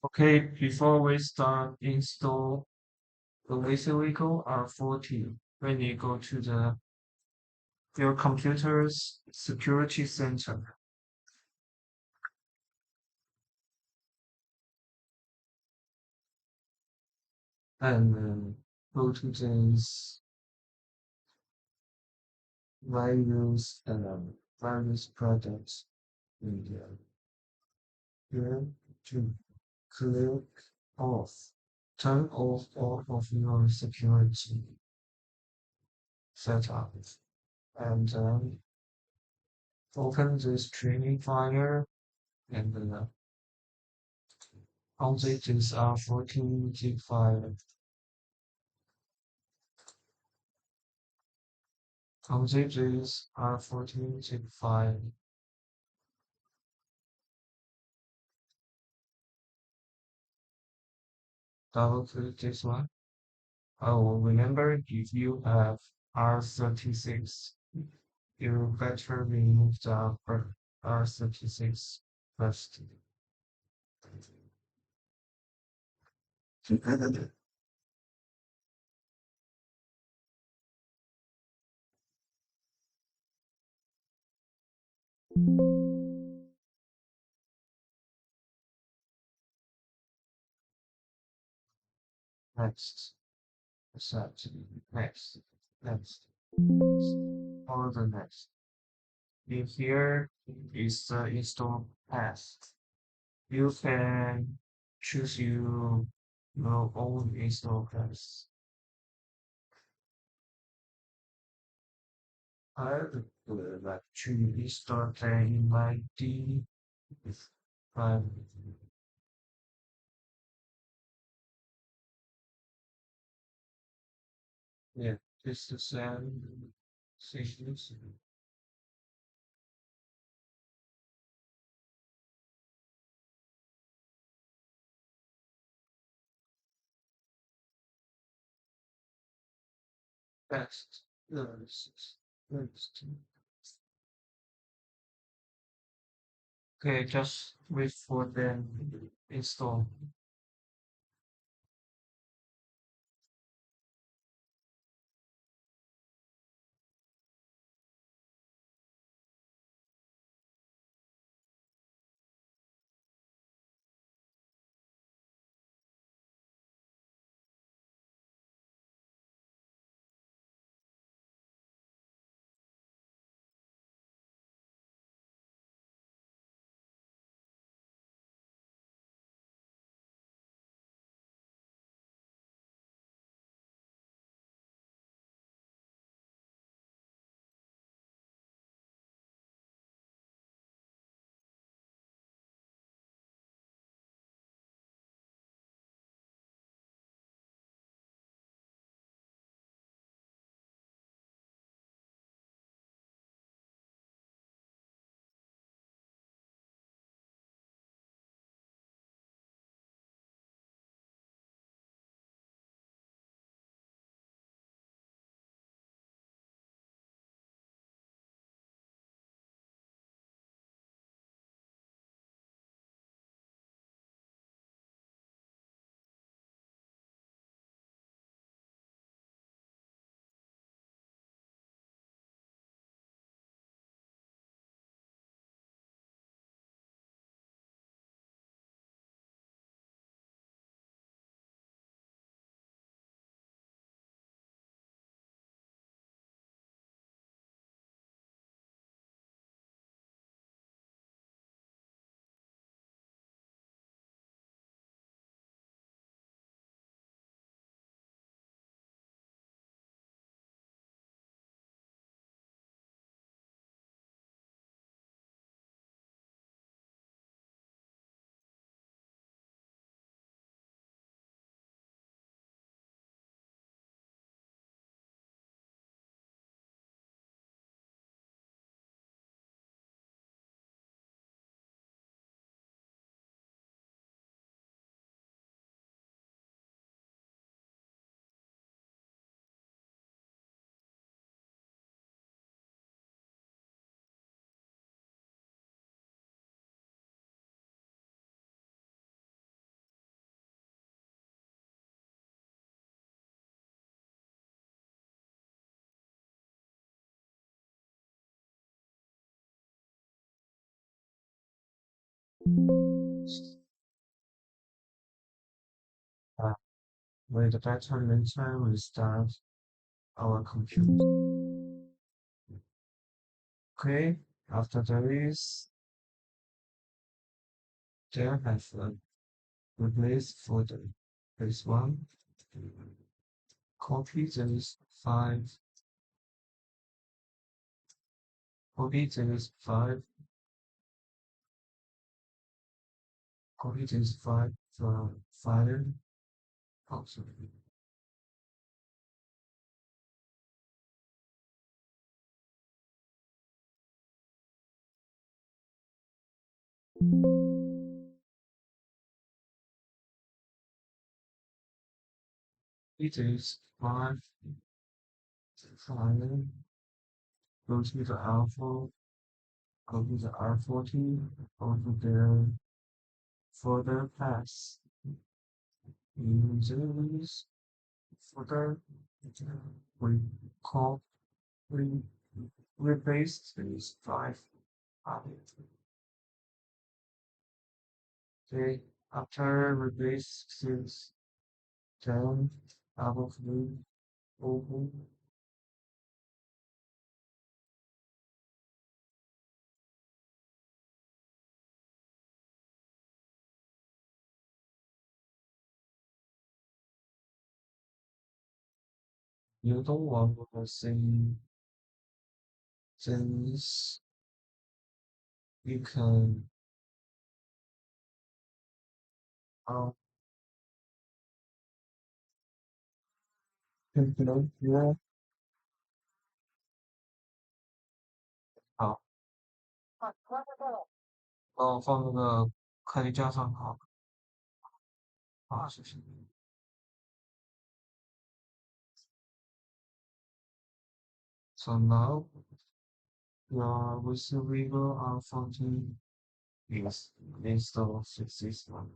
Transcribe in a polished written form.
Okay, before we start install the vehicle R40, when you go to your computer's security center and go to this various products and here to click off, turn off all of your security setup and open this training file and unzip this R14 zip file. Unzip this R14 zip file. Double click this one. Oh, remember if you have R36, you better remove the R36 first. Next, set, next, next, or the next. In here is the install path. You can choose your own install path. I would like to install in my D five. Yeah, this is settings. Best. Next. Okay, just wait for them install. Uh, with the pattern later, we start our computer. Okay, after this, there has a replace folder. Place one, copy this five, copy this five, copy this five from file. Also, it is five file. Go to the alpha, go to the R40, go to the folder pass. Users folder. We call we replace this five. Okay, after replace this then double click open. You don't want to see things you can uh calculate here. 好，帮我放那个快递架上好，好，谢谢。So now your receiver R40 is installed successfully.